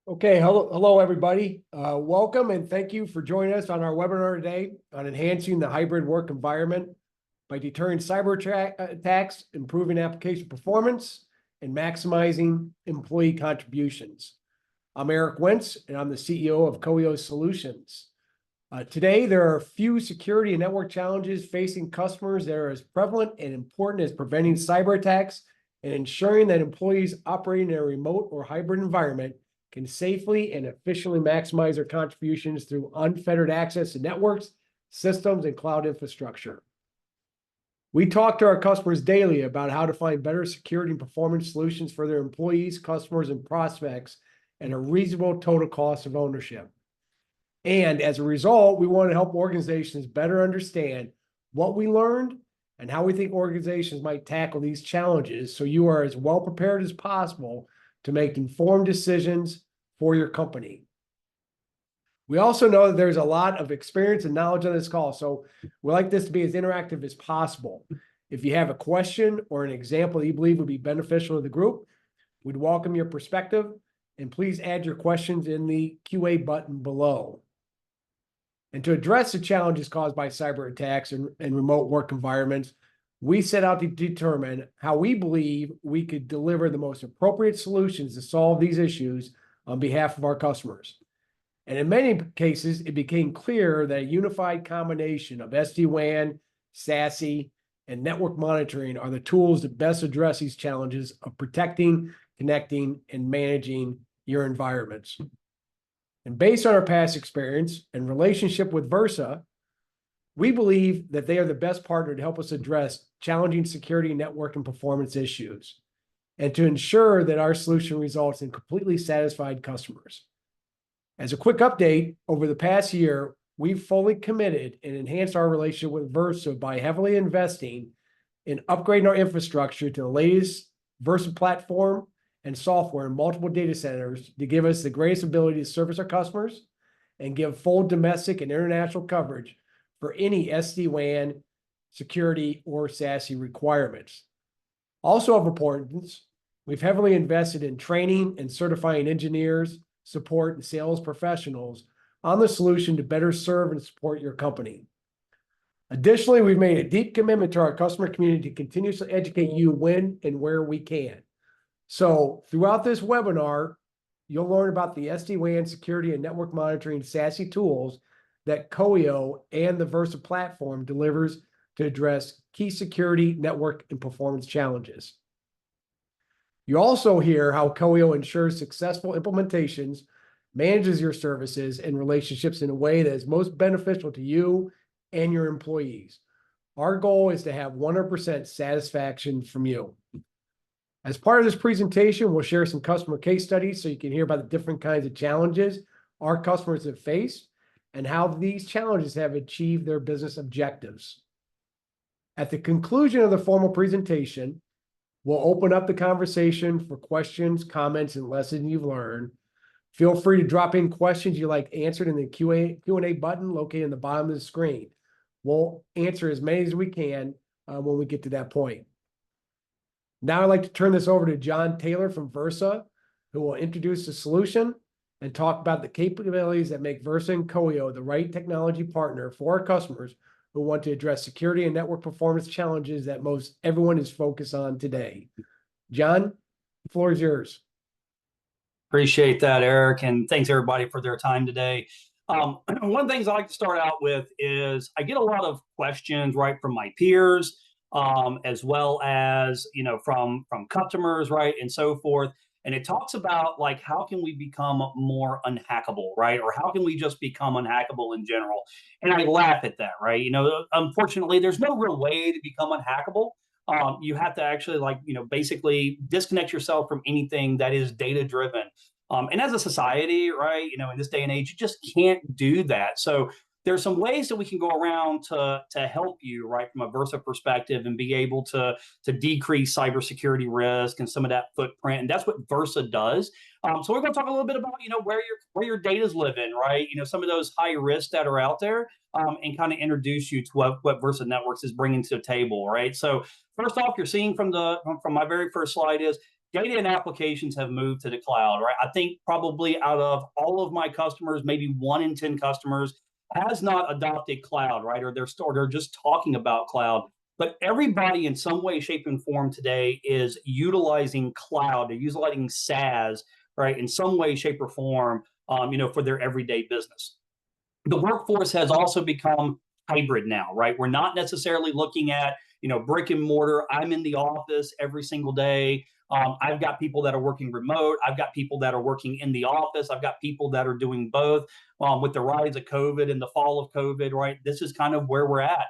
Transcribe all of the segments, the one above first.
Okay, hello everybody. Welcome and thank you for joining us on our webinar today on enhancing the hybrid work environment by deterring cyber attacks, improving application performance, and maximizing employee contributions. I'm Eric Wentz, and I'm the CEO of Coeo Solutions. Today, there are a few security and network challenges facing customers that are as prevalent and important as preventing cyber attacks and ensuring that employees operating in a remote or hybrid environment can safely and efficiently maximize their contributions through unfettered access to networks, systems, and cloud infrastructure. We talk to our customers daily about how to find better security and performance solutions for their employees, customers, and prospects at a reasonable total cost of ownership. And as a result, we want to help organizations better understand what we learned and how we think organizations might tackle these challenges so you are as well prepared as possible to make informed decisions for your company. We also know that there's a lot of experience and knowledge on this call, so we like this to be as interactive as possible. If you have a question or an example that you believe would be beneficial to the group, we'd welcome your perspective, and please add your questions in the QA button below. And to address the challenges caused by cyber attacks and remote work environments, we set out to determine how we believe we could deliver the most appropriate solutions to solve these issues on behalf of our customers. And in many cases, it became clear that a unified combination of SD-WAN, SASE, and network monitoring are the tools that best address these challenges of protecting, connecting, and managing your environments. And based on our past experience and relationship with Versa, we believe that they are the best partner to help us address challenging security, network, and performance issues, and to ensure that our solution results in completely satisfied customers. As a quick update, over the past year, we've fully committed and enhanced our relationship with Versa by heavily investing in upgrading our infrastructure to the latest Versa platform and software in multiple data centers to give us the greatest ability to service our customers and give full domestic and international coverage for any SD-WAN, security, or SASE requirements. Also of importance, we've heavily invested in training and certifying engineers, support, and sales professionals on the solution to better serve and support your company. Additionally, we've made a deep commitment to our customer community to continuously educate you when and where we can. So throughout this webinar, you'll learn about the SD-WAN security and network monitoring SASE tools that Coeo and the Versa platform delivers to address key security, network, and performance challenges. You also hear how Coeo ensures successful implementations, manages your services and relationships in a way that is most beneficial to you and your employees. Our goal is to have 100% satisfaction from you. As part of this presentation, we'll share some customer case studies so you can hear about the different kinds of challenges our customers have faced and how these challenges have achieved their business objectives. At the conclusion of the formal presentation, we'll open up the conversation for questions, comments, and lessons you've learned. Feel free to drop in questions you like answered in the Q&A button located in the bottom of the screen. We'll answer as many as we can when we get to that point. Now I'd like to turn this over to John Taylor from Versa, who will introduce the solution and talk about the capabilities that make Versa and Coeo the right technology partner for our customers who want to address security and network performance challenges that most everyone is focused on today. John, the floor is yours. Appreciate that, Eric, and thanks everybody for their time today. One of the things I like to start out with is I get a lot of questions right from my peers, as well as from customers, right, and so forth. And it talks about like how can we become more unhackable, right? Or how can we just become unhackable in general? And I laugh at that, right? Unfortunately, there's no real way to become unhackable. You have to actually basically disconnect yourself from anything that is data driven. And as a society, right, in this day and age, you just can't do that. So there's some ways that we can go around to help you, right, from a Versa perspective and be able to decrease cybersecurity risk and some of that footprint. And that's what Versa does. So we're going to talk a little bit about, where your data's living, right? Some of those high risks that are out there, and kind of introduce you to what Versa Networks is bringing to the table, right? So first off, you're seeing from my very first slide is data and applications have moved to the cloud, right? I think probably out of all of my customers, maybe 1 in 10 customers has not adopted cloud, right? Or they're just talking about cloud. But everybody in some way, shape, and form today is utilizing cloud. They're utilizing SaaS, right, in some way, shape, or form, for their everyday business. The workforce has also become hybrid now, right? We're not necessarily looking at, brick and mortar. I'm in the office every single day. I've got people that are working remote. I've got people that are working in the office. I've got people that are doing both. With the rise of COVID and the fall of COVID, right? This is kind of where we're at.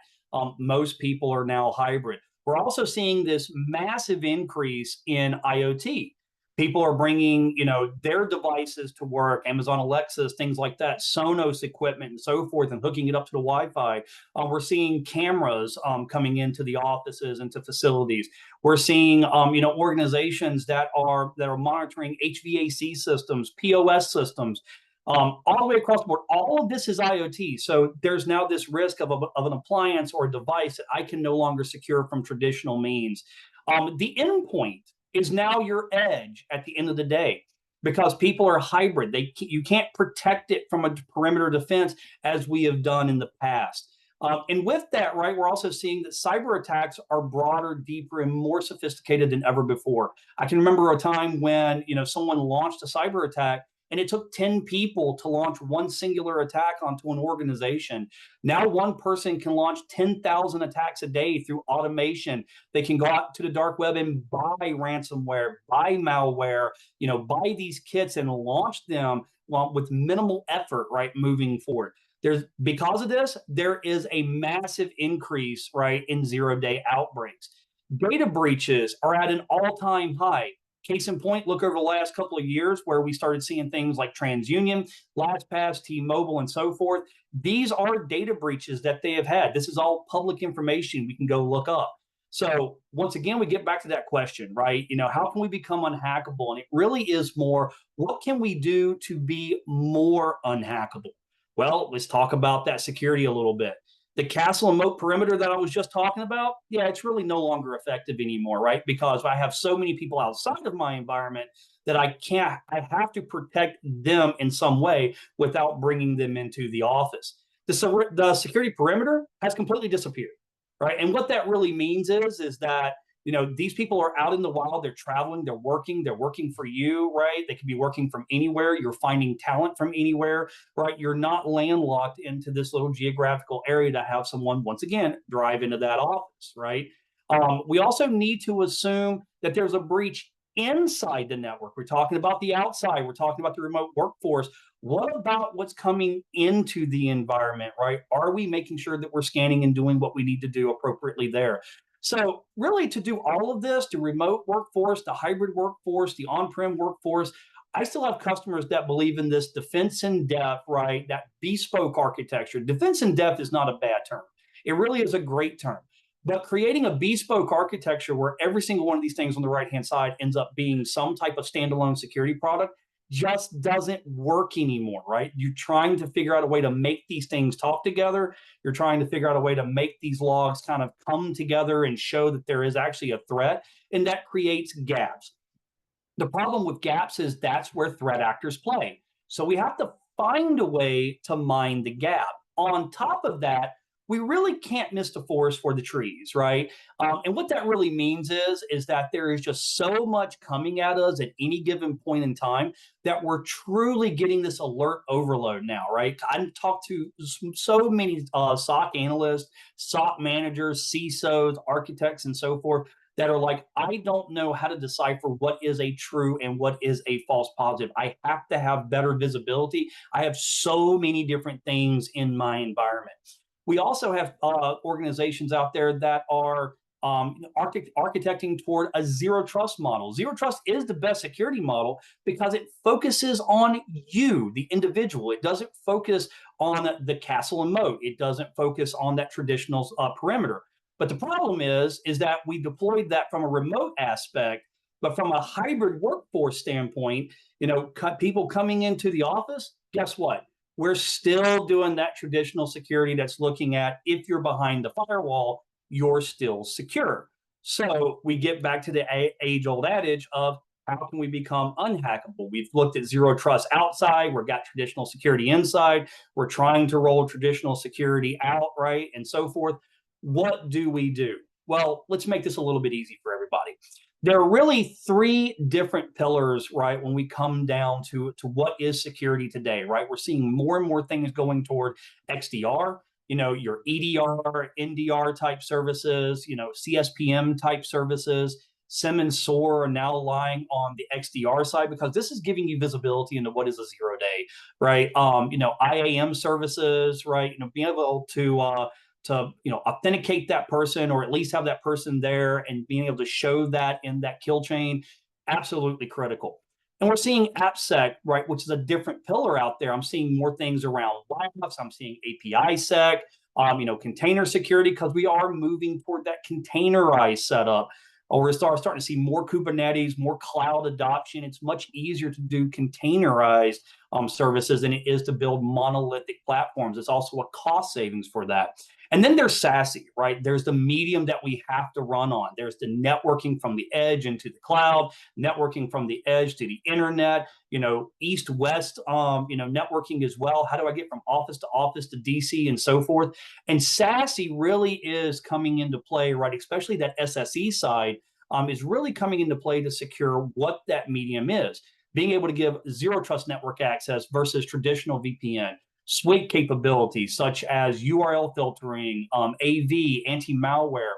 Most people are now hybrid. We're also seeing this massive increase in IoT. People are bringing, their devices to work, Amazon Alexas, things like that, Sonos equipment and so forth, and hooking it up to the Wi-Fi. We're seeing cameras coming into the offices, into facilities. We're seeing, organizations that are monitoring HVAC systems, POS systems, all the way across the board. All of this is IoT. So there's now this risk of an appliance or a device that I can no longer secure from traditional means. The endpoint is now your edge at the end of the day, because people are hybrid. You can't protect it from a perimeter defense as we have done in the past. And with that, right, we're also seeing that cyber attacks are broader, deeper, and more sophisticated than ever before. I can remember a time when, someone launched a cyber attack and it took 10 people to launch one singular attack onto an organization. Now one person can launch 10,000 attacks a day through automation. They can go out to the dark web and buy ransomware, buy malware, buy these kits and launch them with minimal effort, right, moving forward. Because of this, there is a massive increase, right, in zero-day outbreaks. Data breaches are at an all-time high. Case in point, look over the last couple of years where we started seeing things like TransUnion, LastPass, T-Mobile, and so forth. These are data breaches that they have had. This is all public information we can go look up. So once again, we get back to that question, right? How can we become unhackable? And it really is more, what can we do to be more unhackable? Well, let's talk about that security a little bit. The castle and moat perimeter that I was just talking about, yeah, it's really no longer effective anymore, right? Because I have so many people outside of my environment that I have to protect them in some way without bringing them into the office. The security perimeter has completely disappeared, right? And what that really means is that these people are out in the wild, they're traveling, they're working for you, right? They could be working from anywhere. You're finding talent from anywhere, right? You're not landlocked into this little geographical area to have someone, once again, drive into that office, right? We also need to assume that there's a breach inside the network. We're talking about the outside. We're talking about the remote workforce. What about what's coming into the environment, right? Are we making sure that we're scanning and doing what we need to do appropriately there? So really, to do all of this, the remote workforce, the hybrid workforce, the on-prem workforce, I still have customers that believe in this defense in depth, right? That bespoke architecture. Defense in depth is not a bad term. It really is a great term. But creating a bespoke architecture where every single one of these things on the right-hand side ends up being some type of standalone security product just doesn't work anymore, right? You're trying to figure out a way to make these things talk together. You're trying to figure out a way to make these logs kind of come together and show that there is actually a threat, and that creates gaps. The problem with gaps is that's where threat actors play. So we have to find a way to mine the gap. On top of that, we really can't miss the forest for the trees, right? And what that really means is that there is just so much coming at us at any given point in time that we're truly getting this alert overload now, right? I talked to so many SOC analysts, SOC managers, CISOs, architects, and so forth that are like, I don't know how to decipher what is a true and what is a false positive. I have to have better visibility. I have so many different things in my environment. We also have organizations out there that are architecting toward a zero trust model. Zero trust is the best security model because it focuses on you, the individual. It doesn't focus on the castle and moat. It doesn't focus on that traditional perimeter. But the problem is that we deployed that from a remote aspect, but from a hybrid workforce standpoint, people coming into the office, guess what? We're still doing that traditional security that's looking at if you're behind the firewall, you're still secure. So we get back to the age-old adage of How can we become unhackable? We've looked at zero trust outside. We've got traditional security inside. We're trying to roll traditional security out, right? And so forth. What do we do? Well, let's make this a little bit easy for everybody. There are really three different pillars, right? When we come down to what is security today, right? We're seeing more and more things going toward XDR, your EDR, NDR type services, CSPM type services. SIM and SOAR are now relying on the XDR side because this is giving you visibility into what is a 0-day, right? IAM services, right? Being able to authenticate that person, or at least have that person there, and being able to show that in that kill chain, absolutely critical. And we're seeing AppSec, right, which is a different pillar out there. I'm seeing more things around WAFs. I'm seeing API sec, container security, because we are moving toward that containerized setup. Or we're starting to see more Kubernetes, more cloud adoption. It's much easier to do containerized services than it is to build monolithic platforms. It's also a cost savings for that. And then there's SASE, right? There's the medium that we have to run on. There's the networking from the edge into the cloud, networking from the edge to the internet, east-west, networking as well. How do I get from office to DC and so forth? And SASE really is coming into play, right? Especially that SSE side is really coming into play to secure what that medium is. Being able to give zero trust network access versus traditional VPN. Suite capabilities such as URL filtering, AV, anti-malware,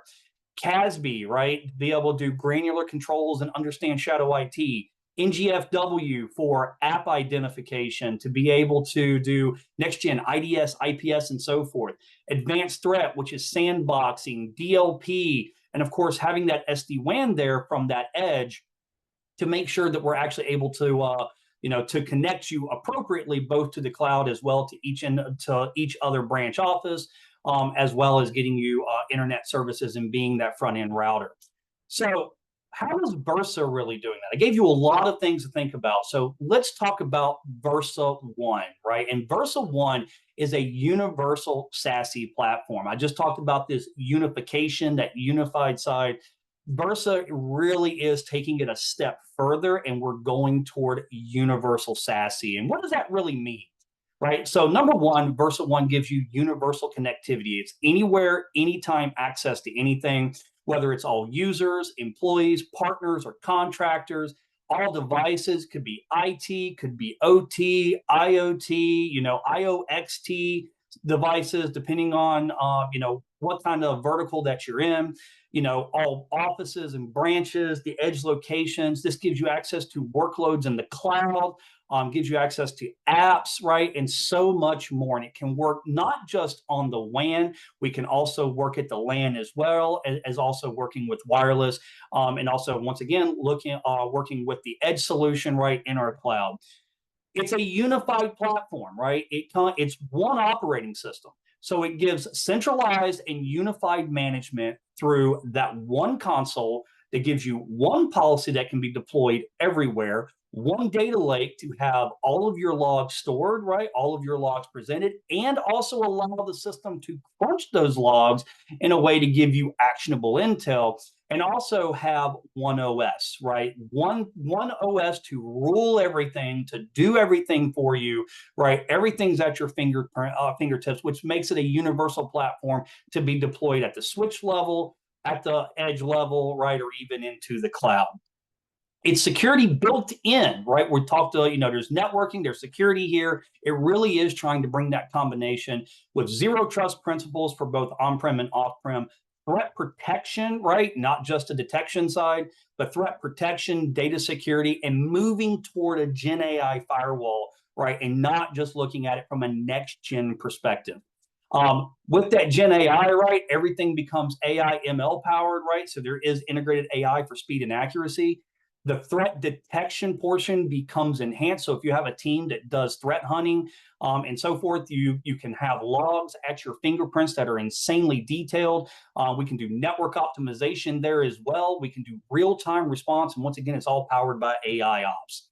CASB, right? Be able to do granular controls and understand shadow IT. NGFW for app identification, to be able to do next-gen IDS, IPS, and so forth. Advanced threat, which is sandboxing, DLP, and of course, having that SD-WAN there from that edge to make sure that we're actually able to connect you appropriately, both to the cloud as well to each other branch office, as well as getting you internet services and being that front end router. So how is Versa really doing that? I gave you a lot of things to think about. So let's talk about Versa One, right? And Versa One is a universal SASE platform. I just talked about this unification, that unified side. Versa really is taking it a step further, and we're going toward universal SASE. And what does that really mean? Right. So number one, Versa One gives you universal connectivity. It's anywhere, anytime access to anything, whether it's all users, employees, partners, or contractors. All devices, could be IT, could be OT, IoT, IOXT devices, depending on what kind of vertical that you're in. All offices and branches, the edge locations. This gives you access to workloads in the cloud, gives you access to apps, right? And so much more. And it can work not just on the WAN, we can also work at the LAN as well, as also working with wireless. And also, once again, working with the edge solution, right, in our cloud. It's a unified platform, right? It's one operating system. So it gives centralized and unified management through that one console that gives you one policy that can be deployed everywhere, one data lake to have all of your logs stored, right? All of your logs presented, and also allow the system to crunch those logs in a way to give you actionable intel, and also have one OS, right? One OS to rule everything, to do everything for you, right? Everything's at your fingertips, which makes it a universal platform to be deployed at the switch level, at the edge level, right? Or even into the cloud. It's security built in, right? We talked to, there's networking, there's security here. It really is trying to bring that combination with zero trust principles for both on-prem and off-prem, threat protection, right? Not just a detection side, but threat protection, data security, and moving toward a Gen AI firewall, right? And not just looking at it from a next-gen perspective. With that Gen AI, right, everything becomes AI ML powered, right? So there is integrated AI for speed and accuracy. The threat detection portion becomes enhanced. So if you have a team that does threat hunting and so forth, you can have logs at your fingerprints that are insanely detailed. We can do network optimization there as well. We can do real-time response. And once again, it's all powered by AI ops.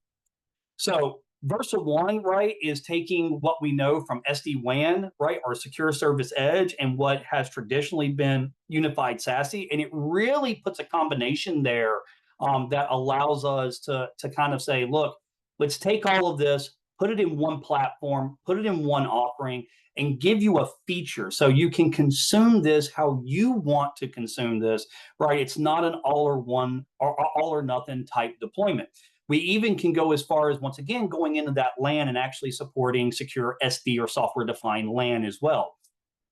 So Versa One, right, is taking what we know from SD-WAN, right, or Secure Service Edge, and what has traditionally been unified SASE, and it really puts a combination there that allows us to kind of say, look, let's take all of this, put it in one platform, put it in one offering, and give you a feature so you can consume this how you want to consume this, right? It's not an all or one or all or nothing type deployment. We even can go as far as, once again, going into that LAN and actually supporting secure SD or software defined LAN as well.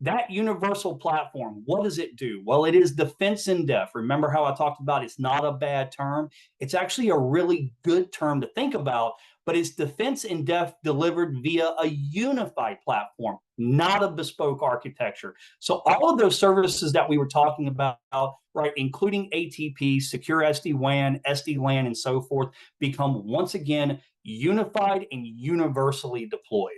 That universal platform, what does it do? Well, it is defense in depth. Remember how I talked about it's not a bad term? It's actually a really good term to think about, but it's defense in depth delivered via a unified platform, not a bespoke architecture. So all of those services that we were talking about, right, including ATP, secure SD-WAN, SD-LAN, and so forth, become once again unified and universally deployed.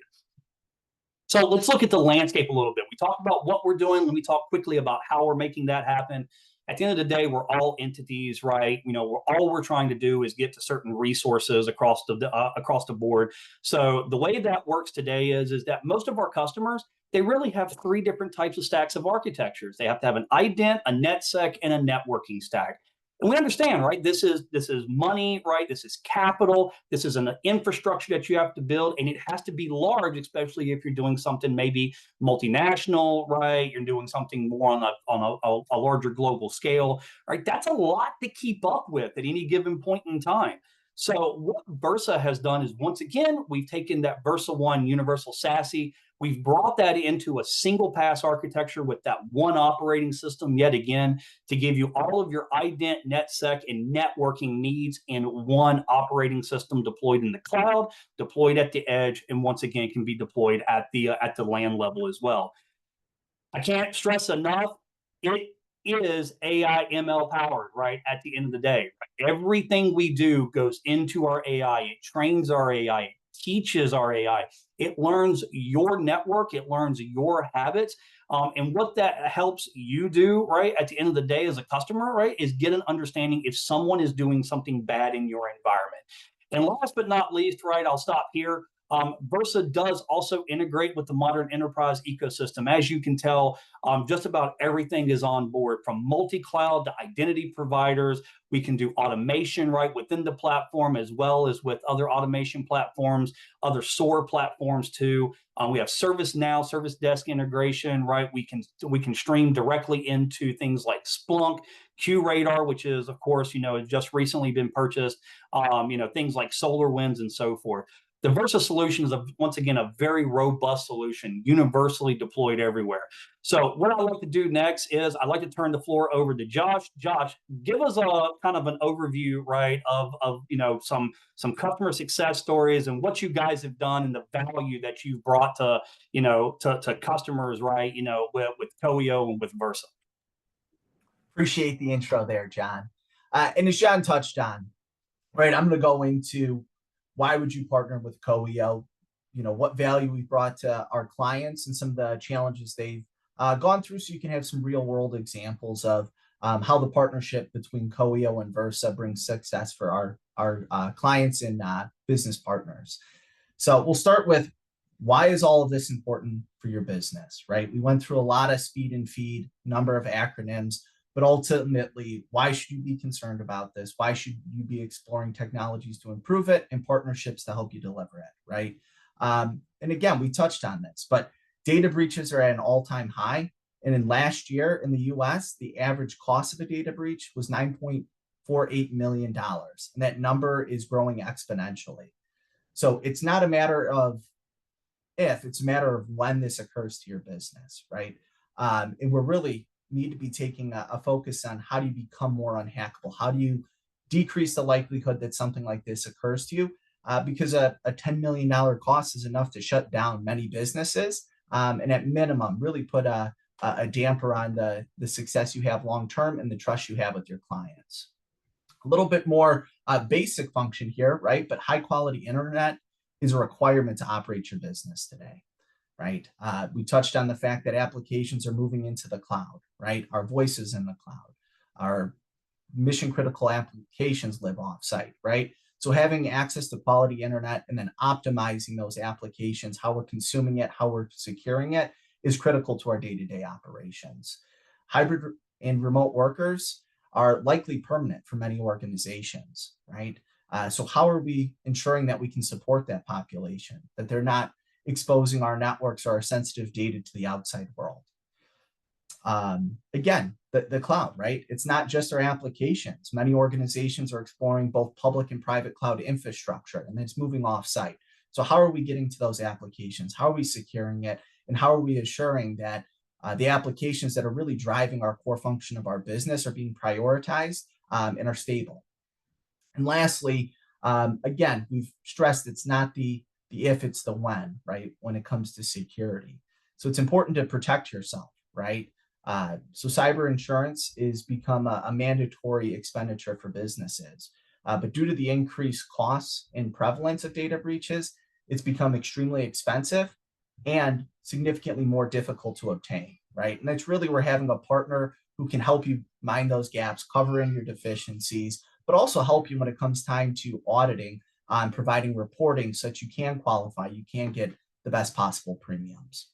So let's look at the landscape a little bit. We talked about what we're doing. Let me talk quickly about how we're making that happen. At the end of the day, we're all entities, right? All we're trying to do is get to certain resources across the board. So the way that works today is that most of our customers, they really have three different types of stacks of architectures. They have to have an ident, a NetSec, and a networking stack. And we understand, right? This is money, right? This is capital. This is an infrastructure that you have to build, and it has to be large, especially if you're doing something maybe multinational, right? You're doing something more on a larger global scale, right? That's a lot to keep up with at any given point in time. So what Versa has done is, once again, we've taken that Versa One universal SASE. We've brought that into a single pass architecture with that one operating system, yet again, to give you all of your ident, NetSec, and networking needs in one operating system deployed in the cloud, deployed at the edge, and once again, can be deployed at the LAN level as well. I can't stress enough, it is AI ML powered, right? At the end of the day, everything we do goes into our AI. It trains our AI, it teaches our AI. It learns your network, it learns your habits. And what that helps you do, right, at the end of the day as a customer, right, is get an understanding if someone is doing something bad in your environment. And last but not least, right, I'll stop here. Versa does also integrate with the modern enterprise ecosystem. As you can tell, just about everything is on board, from multi-cloud to identity providers. We can do automation right within the platform, as well as with other automation platforms, other SOAR platforms too. We have ServiceNow, Service Desk integration, right? We can stream directly into things like Splunk, QRadar, which is, of course, just recently been purchased. Things like SolarWinds and so forth. The Versa solution is, once again, a very robust solution, universally deployed everywhere. So what I'd like to do next is I'd like to turn the floor over to Josh. Josh, give us a kind of an overview, right, of some customer success stories and what you guys have done and the value that you've brought to customers, right, with Coeo and with Versa. Appreciate the intro there, John. And as John touched on, right, I'm going to go into why would you partner with Coeo, what value we brought to our clients and some of the challenges they've gone through, so you can have some real world examples of how the partnership between Coeo and Versa brings success for our clients and business partners. So we'll start with, why is all of this important for your business, right? We went through a lot of speed and feed, number of acronyms, but ultimately, why should you be concerned about this? Why should you be exploring technologies to improve it and partnerships to help you deliver it, right? And again, we touched on this, but data breaches are at an all-time high. And in last year in the US, the average cost of a data breach was $9.48 million. And that number is growing exponentially. So it's not a matter of if, it's a matter of when this occurs to your business, right? And we're really need to be taking a focus on, how do you become more unhackable? How do you decrease the likelihood that something like this occurs to you? Because a $10 million cost is enough to shut down many businesses, and at minimum really put a damper on the success you have long-term and the trust you have with your clients. A little bit more basic function here, right? But high quality internet is a requirement to operate your business today. Right? We touched on the fact that applications are moving into the cloud, right? Our voice is in the cloud. Our mission critical applications live offsite, right? So having access to quality internet and then optimizing those applications, how we're consuming it, how we're securing it, is critical to our day-to-day operations. Hybrid and remote workers are likely permanent for many organizations, right? So how are we ensuring that we can support that population, that they're not exposing our networks or our sensitive data to the outside world? Again, the cloud, right? It's not just our applications. Many organizations are exploring both public and private cloud infrastructure, and it's moving off-site. So how are we getting to those applications? How are we securing it? And how are we assuring that the applications that are really driving our core function of our business are being prioritized and are stable? And lastly, again, we've stressed it's not the if, it's the when, right? When it comes to security. So it's important to protect yourself, right? So cyber insurance is become a mandatory expenditure for businesses. But due to the increased costs and prevalence of data breaches, it's become extremely expensive and significantly more difficult to obtain, right? And that's really where having a partner who can help you mine those gaps, cover in your deficiencies, but also help you when it comes time to auditing on providing reporting so that you can qualify, you can get the best possible premiums.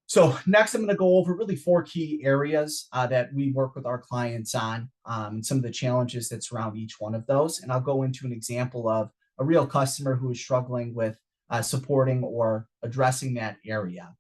So next, I'm going to go over really 4 key areas that we work with our clients on and some of the challenges that surround each one of those. And I'll go into an example of a real customer who is struggling with supporting or addressing that area.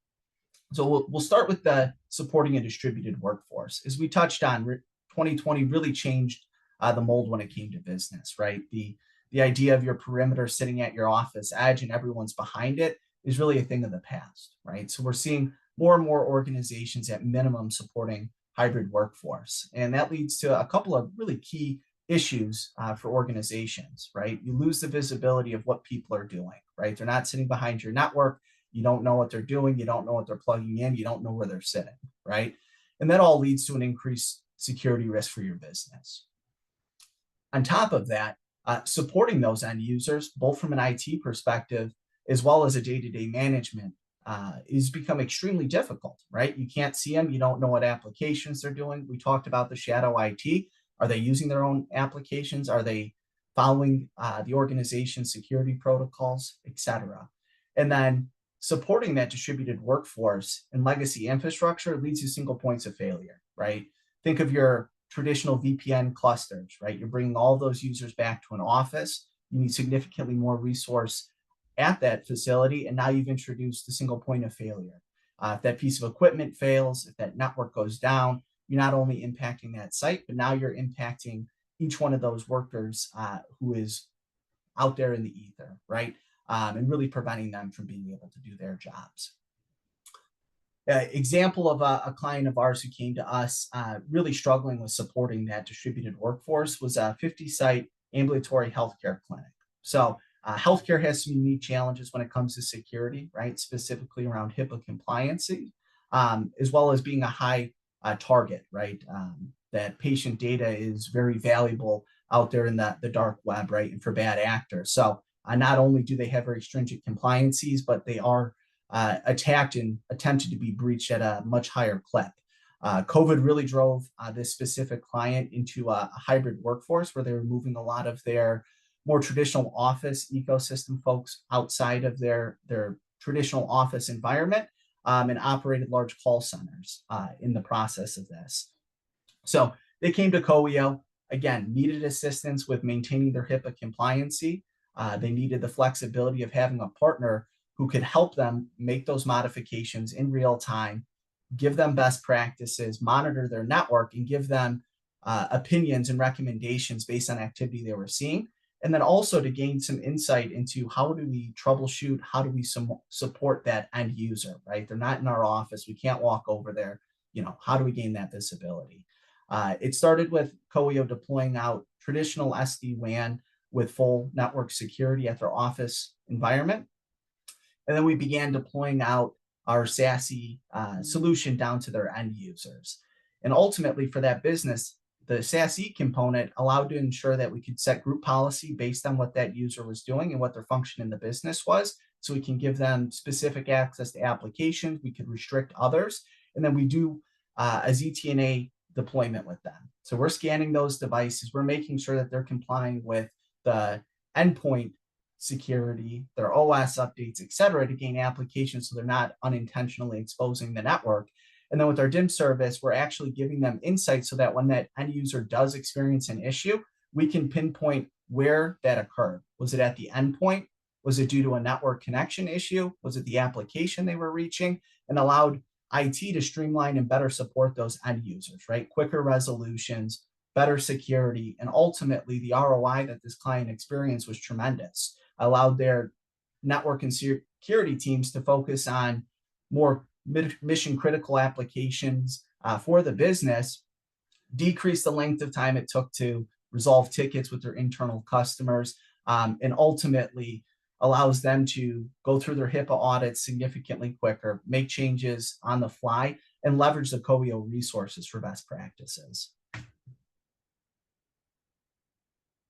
So we'll start with the supporting a distributed workforce. As we touched on, 2020 really changed the mold when it came to business, right? The idea of your perimeter sitting at your office edge and everyone's behind it is really a thing of the past, right? So we're seeing more and more organizations at minimum supporting hybrid workforce. And that leads to a couple of really key issues for organizations, right? You lose the visibility of what people are doing, right? They're not sitting behind your network. You don't know what they're doing. You don't know what they're plugging in. You don't know where they're sitting, right? And that all leads to an increased security risk for your business. On top of that, supporting those end users, both from an IT perspective, as well as a day-to-day management, is become extremely difficult, right? You can't see them. You don't know what applications they're doing. We talked about the shadow IT. Are they using their own applications? Are they following the organization's security protocols, et cetera? And then supporting that distributed workforce and legacy infrastructure leads to single points of failure, right? Think of your traditional VPN clusters, right? You're bringing all those users back to an office. You need significantly more resource at that facility, and now you've introduced a single point of failure. If that piece of equipment fails, if that network goes down, you're not only impacting that site, but now you're impacting each one of those workers who is out there in the ether, right? And really preventing them from being able to do their jobs. Example of a client of ours who came to us really struggling with supporting that distributed workforce was a 50-site ambulatory healthcare clinic. So healthcare has some unique challenges when it comes to security, right? Specifically around HIPAA compliancy, as well as being a high target, right? That patient data is very valuable out there in the dark web, right? And for bad actors. So not only do they have very stringent compliances, but they are attacked and attempted to be breached at a much higher clip. COVID really drove this specific client into a hybrid workforce where they were moving a lot of their more traditional office ecosystem folks outside of their traditional office environment and operated large call centers in the process of this. So they came to Coeo, again, needed assistance with maintaining their HIPAA compliancy. They needed the flexibility of having a partner who could help them make those modifications in real time, give them best practices, monitor their network, and give them opinions and recommendations based on activity they were seeing. And then also to gain some insight into how do we troubleshoot, how do we support that end user, right? They're not in our office. We can't walk over there. How do we gain that visibility? It started with Coeo deploying out traditional SD-WAN with full network security at their office environment. And then we began deploying out our SASE solution down to their end users. And ultimately for that business, the SASE component allowed to ensure that we could set group policy based on what that user was doing and what their function in the business was. So we can give them specific access to applications. We could restrict others. And then we do a ZTNA deployment with them. So we're scanning those devices. We're making sure that they're complying with the endpoint security, their OS updates, et cetera, to gain applications so they're not unintentionally exposing the network. And then with our DIM service, we're actually giving them insight so that when that end user does experience an issue, we can pinpoint where that occurred. Was it at the endpoint? Was it due to a network connection issue? Was it the application they were reaching? And allowed IT to streamline and better support those end users, right? Quicker resolutions, better security, and ultimately the ROI that this client experienced was tremendous. Allowed their network and security teams to focus on more mission critical applications for the business, decrease the length of time it took to resolve tickets with their internal customers, and ultimately allows them to go through their HIPAA audits significantly quicker, make changes on the fly, and leverage the Coeo resources for best practices.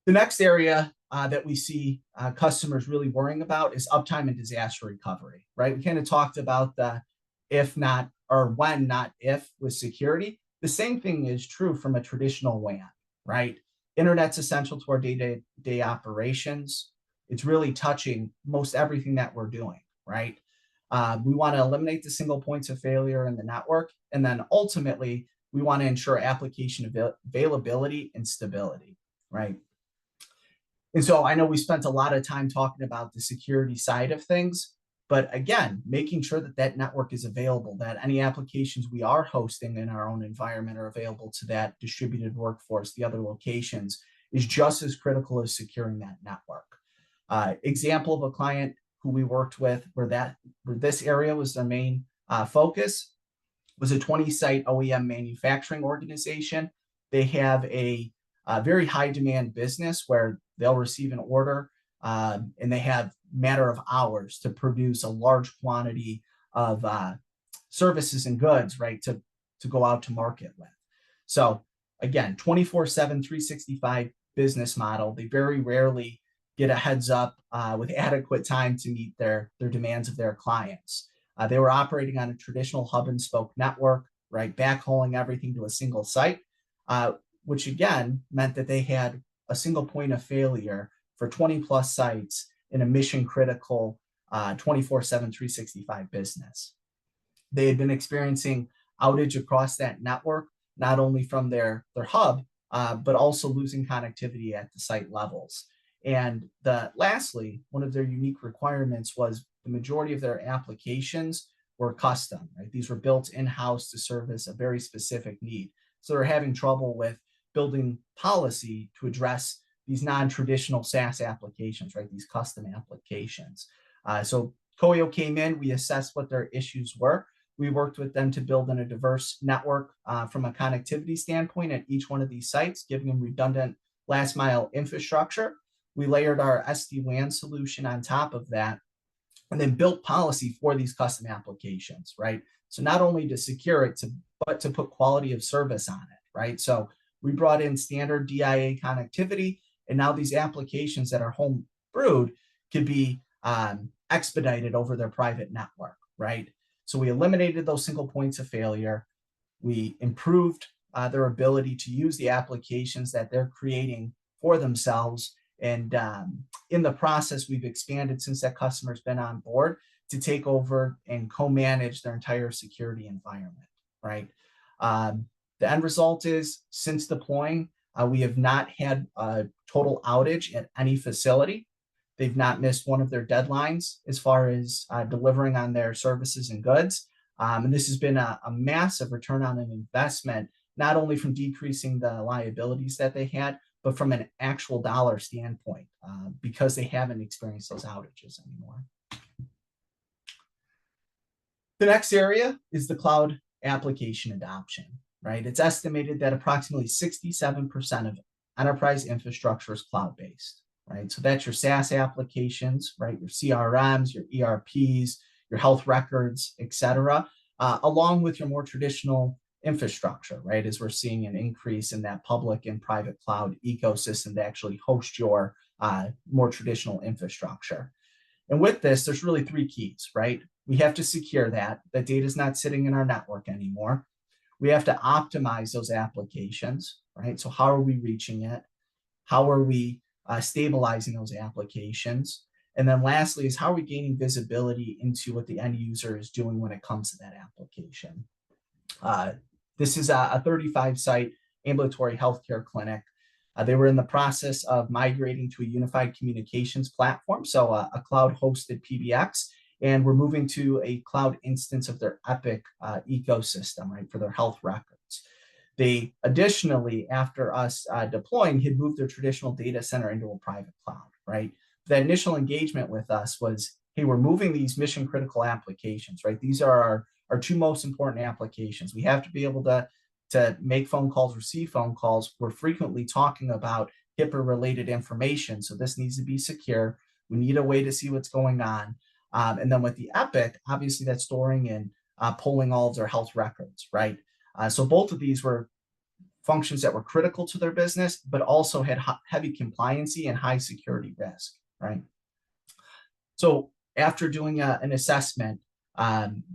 The next area that we see customers really worrying about is uptime and disaster recovery, right? We kind of talked about the if not, or when not if with security. The same thing is true from a traditional WAN, right? Internet's essential to our day-to-day operations. It's really touching most everything that we're doing, right? We want to eliminate the single points of failure in the network. And then ultimately, we want to ensure application availability and stability, right? And so I know we spent a lot of time talking about the security side of things, but again, making sure that that network is available, that any applications we are hosting in our own environment are available to that distributed workforce, the other locations, is just as critical as securing that network. Example of a client who we worked with where this area was their main focus was a 20-site OEM manufacturing organization. They have a very high demand business where they'll receive an order and they have matter of hours to produce a large quantity of services and goods, right, to go out to market with. So again, 24/7, 365 business model. They very rarely get a heads up with adequate time to meet their demands of their clients. They were operating on a traditional hub and spoke network, right, backhauling everything to a single site, which again meant that they had a single point of failure for 20 plus sites in a mission critical 24/7, 365 business. They had been experiencing outage across that network, not only from their hub, but also losing connectivity at the site levels. And lastly, one of their unique requirements was the majority of their applications were custom, right? These were built in-house to service a very specific need. So they're having trouble with building policy to address these non-traditional SaaS applications, right? These custom applications. So Coeo came in, we assessed what their issues were. We worked with them to build in a diverse network from a connectivity standpoint at each one of these sites, giving them redundant last mile infrastructure. We layered our SD-WAN solution on top of that, and then built policy for these custom applications, right? So not only to secure it, but to put quality of service on it, right? So we brought in standard DIA connectivity, and now these applications that are home brewed could be expedited over their private network, right? So we eliminated those single points of failure. We improved their ability to use the applications that they're creating for themselves. And in the process, we've expanded since that customer's been on board to take over and co-manage their entire security environment, right? The end result is, since deploying, we have not had a total outage at any facility. They've not missed one of their deadlines as far as delivering on their services and goods. And this has been a massive return on an investment, not only from decreasing the liabilities that they had, but from an actual dollar standpoint, because they haven't experienced those outages anymore. The next area is the cloud application adoption, right? It's estimated that approximately 67% of enterprise infrastructure is cloud-based, right? So that's your SaaS applications, right? Your CRMs, your ERPs, your health records, et cetera, along with your more traditional infrastructure, right? As we're seeing an increase in that public and private cloud ecosystem to actually host your more traditional infrastructure. And with this, there's really three keys, right? We have to secure that data is not sitting in our network anymore. We have to optimize those applications, right? So how are we reaching it? How are we stabilizing those applications? And then lastly is how are we gaining visibility into what the end user is doing when it comes to that application? This is a 35-site ambulatory healthcare clinic. They were in the process of migrating to a unified communications platform, so a cloud-hosted PBX, and we're moving to a cloud instance of their Epic ecosystem, right, for their health records. They additionally, after us deploying, had moved their traditional data center into a private cloud, right? The initial engagement with us was, hey, we're moving these mission critical applications, right? These are our two most important applications. We have to be able to make phone calls, receive phone calls. We're frequently talking about HIPAA related information. So this needs to be secure. We need a way to see what's going on. And then with the Epic, obviously that's storing and pulling all of their health records, right? So both of these were functions that were critical to their business, but also had heavy compliancy and high security risk, right? So after doing an assessment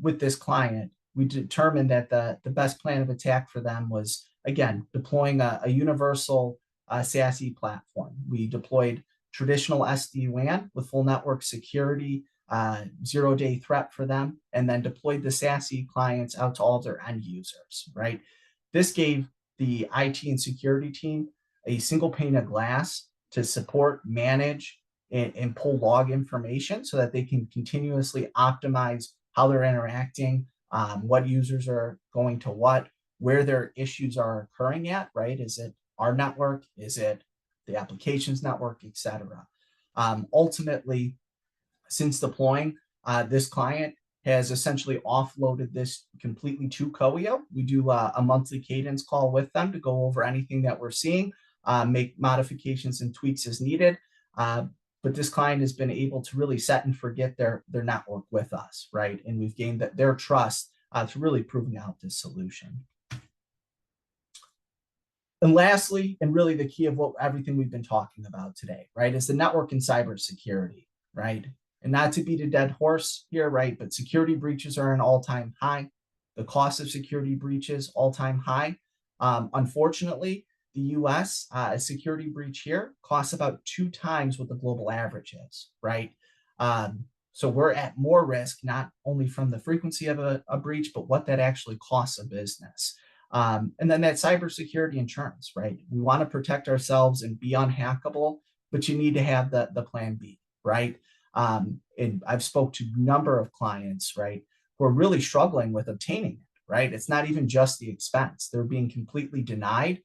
with this client, we determined that the best plan of attack for them was, again, deploying a universal SASE platform. We deployed traditional SD-WAN with full network security, zero-day threat for them, and then deployed the SASE clients out to all of their end users, right? This gave the IT and security team a single pane of glass to support, manage, and pull log information so that they can continuously optimize how they're interacting, what users are going to what, where their issues are occurring at, right? Is it our network? Is it the applications network, et cetera? Ultimately, since deploying, this client has essentially offloaded this completely to Coeo. We do a monthly cadence call with them to go over anything that we're seeing, make modifications and tweaks as needed. But this client has been able to really set and forget their network with us, right? And we've gained their trust to really proving out this solution. And lastly, and really the key of everything we've been talking about today, right, is the network and cybersecurity, right? And not to beat a dead horse here, right, but security breaches are an all-time high. The cost of security breaches, all-time high. Unfortunately, the US, a security breach here costs about 2 times what the global average is, right? So we're at more risk, not only from the frequency of a breach, but what that actually costs a business. And then that cybersecurity insurance, right? We want to protect ourselves and be unhackable, but you need to have the plan B, right? And I've spoke to a number of clients, right, who are really struggling with obtaining it, right? It's not even just the expense. They're being completely denied,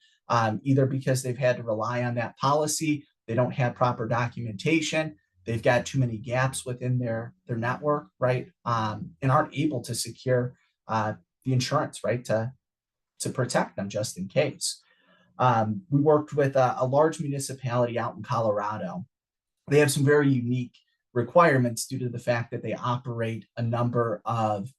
either because they've had to rely on that policy, they don't have proper documentation, they've got too many gaps within their network, right? And aren't able to secure the insurance, right, to protect them just in case. We worked with a large municipality out in Colorado. They have some very unique requirements due to the fact that they operate a number of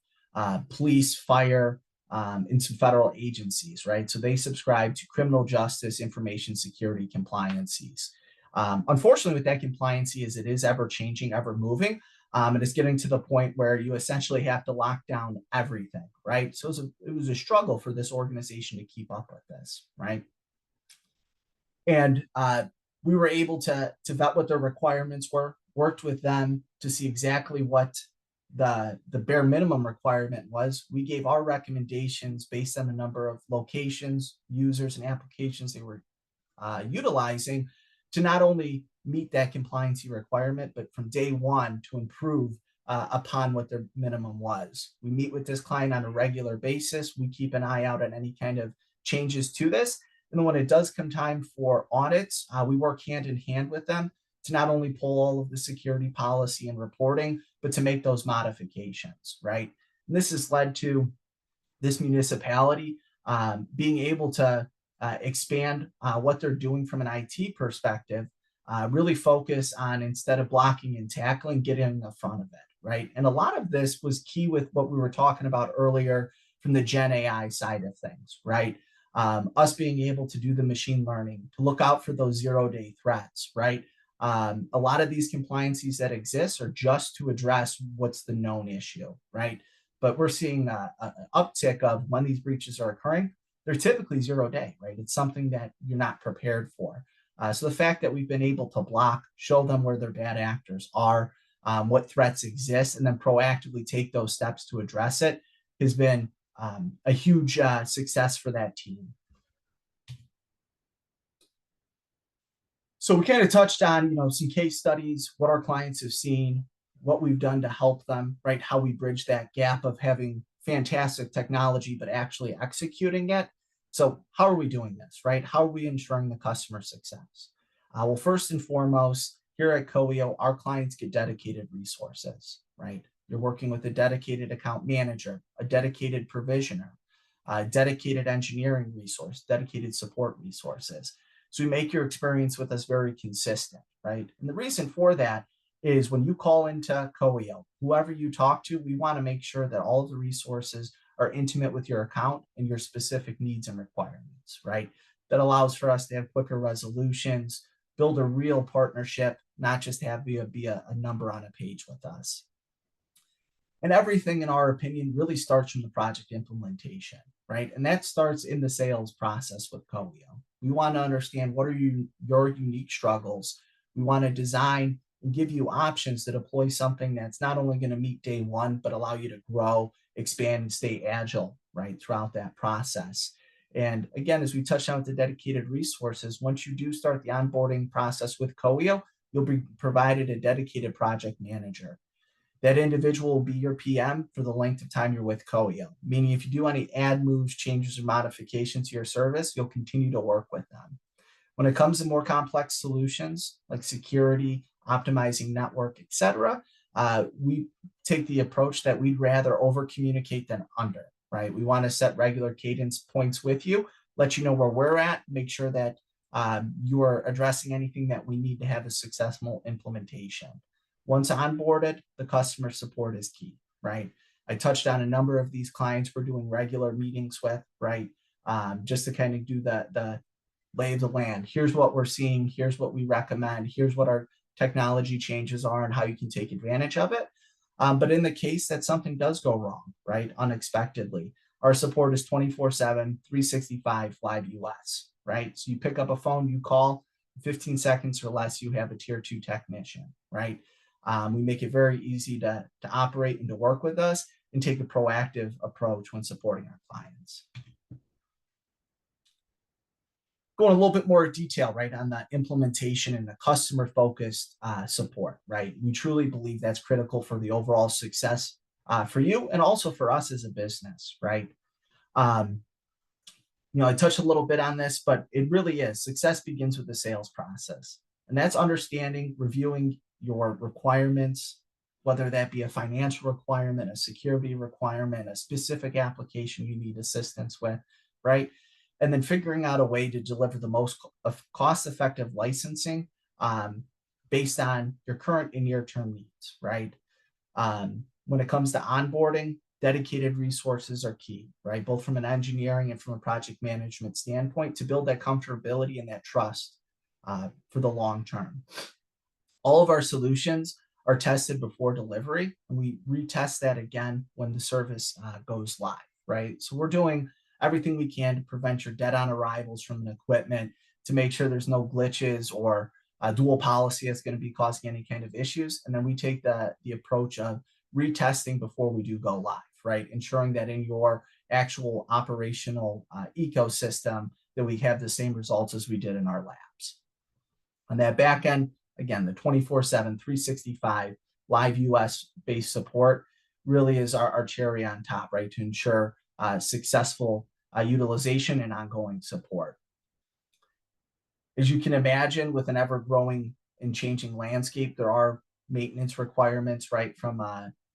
police, fire, and some federal agencies, right? So they subscribe to criminal justice, information security compliances. Unfortunately, with that compliancy, as it is ever changing, ever moving, and it's getting to the point where you essentially have to lock down everything, right? So it was a struggle for this organization to keep up with this, right? And we were able to vet what their requirements were, worked with them to see exactly what the bare minimum requirement was. We gave our recommendations based on the number of locations, users, and applications they were utilizing to not only meet that compliancy requirement, but from day one to improve upon what their minimum was. We meet with this client on a regular basis. We keep an eye out on any kind of changes to this. And then when it does come time for audits, we work hand in hand with them to not only pull all of the security policy and reporting, but to make those modifications, right? And this has led to this municipality being able to expand what they're doing from an IT perspective, really focus on, instead of blocking and tackling, getting in the front of it, right? And a lot of this was key with what we were talking about earlier from the Gen AI side of things, right? Us being able to do the machine learning, to look out for those zero-day threats, right? A lot of these compliancies that exist are just to address what's the known issue, right? But we're seeing an uptick of when these breaches are occurring. They're typically 0 day, right? It's something that you're not prepared for. So the fact that we've been able to block, show them where their bad actors are, what threats exist, and then proactively take those steps to address it has been a huge success for that team. So we kind of touched on, some case studies, what our clients have seen, what we've done to help them, right? How we bridge that gap of having fantastic technology, but actually executing it. So how are we doing this, right? How are we ensuring the customer success? Well, first and foremost, here at Coeo, our clients get dedicated resources, right? You're working with a dedicated account manager, a dedicated provisioner, a dedicated engineering resource, dedicated support resources. So we make your experience with us very consistent, right? And the reason for that is when you call into Coeo, whoever you talk to, we want to make sure that all of the resources are intimate with your account and your specific needs and requirements, right? That allows for us to have quicker resolutions, build a real partnership, not just have be a number on a page with us. And everything, in our opinion, really starts from the project implementation, right? And that starts in the sales process with Coeo. We want to understand what are your unique struggles. We want to design and give you options to deploy something that's not only going to meet day one, but allow you to grow, expand, and stay agile, right, throughout that process. And again, as we touched on with the dedicated resources, once you do start the onboarding process with Coeo, you'll be provided a dedicated project manager. That individual will be your PM for the length of time you're with Coeo, meaning if you do any add moves, changes, or modifications to your service, you'll continue to work with them. When it comes to more complex solutions like security, optimizing network, etc., we take the approach that we'd rather over communicate than under, right? We want to set regular cadence points with you, let you know where we're at, make sure that you are addressing anything that we need to have a successful implementation. Once onboarded, the customer support is key, right? I touched on a number of these clients we're doing regular meetings with, right? Just to kind of do the lay of the land. Here's what we're seeing. Here's what we recommend. Here's what our technology changes are and how you can take advantage of it. But in the case that something does go wrong, right, unexpectedly, our support is 24/7, 365 live US, right? So you pick up a phone, you call, 15 seconds or less, you have a tier 2 technician, right? We make it very easy to operate and to work with us and take a proactive approach when supporting our clients. Going a little bit more detail, right, on the implementation and the customer-focused support, right? We truly believe that's critical for the overall success for you and also for us as a business, right? I touched a little bit on this, but it really is. Success begins with the sales process. And that's understanding, reviewing your requirements, whether that be a financial requirement, a security requirement, a specific application you need assistance with, right? And then figuring out a way to deliver the most cost-effective licensing based on your current and near-term needs, right? When it comes to onboarding, dedicated resources are key, right? Both from an engineering and from a project management standpoint to build that comfortability and that trust for the long term. All of our solutions are tested before delivery, and we retest that again when the service goes live, right? So we're doing everything we can to prevent your dead-on arrivals from an equipment, to make sure there's no glitches or dual policy that's going to be causing any kind of issues. And then we take the approach of retesting before we do go live, right? Ensuring that in your actual operational ecosystem that we have the same results as we did in our labs. On that back end, again, the 24/7, 365 live US based support really is our cherry on top, right? To ensure successful utilization and ongoing support. As you can imagine, with an ever-growing and changing landscape, there are maintenance requirements, right? From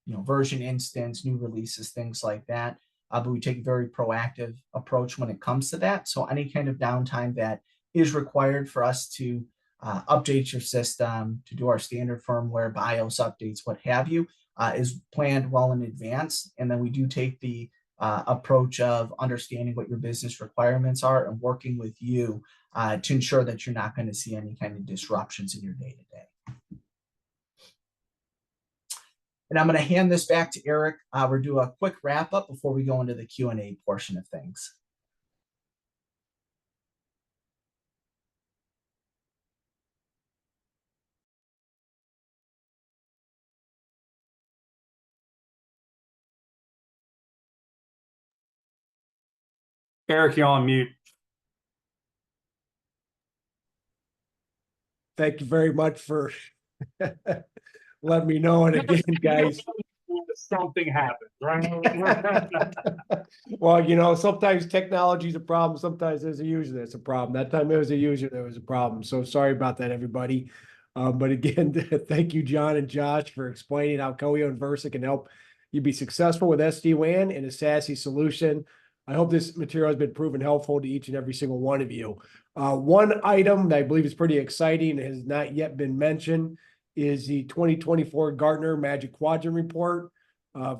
version instance, new releases, things like that. But we take a very proactive approach when it comes to that. So any kind of downtime that is required for us to update your system, to do our standard firmware, BIOS updates, what have you, is planned well in advance. And then we do take the approach of understanding what your business requirements are and working with you to ensure that you're not going to see any kind of disruptions in your day-to-day. And I'm going to hand this back to Eric. We'll do a quick wrap up before we go into the Q&A portion of things. Eric, you're on mute. Thank you very much for letting me know. And again, guys, Something happens, right? well, you know, sometimes technology is a problem. Sometimes there's a user that's a problem. That time there was a user, there was a problem. So sorry about that, everybody. But again, thank you, John and Josh, for explaining how Coeo and Versa can help you be successful with SD-WAN and a SASE solution. I hope this material has been proven helpful to each and every single one of you. One item that I believe is pretty exciting and has not yet been mentioned is the 2024 Gartner Magic Quadrant Report.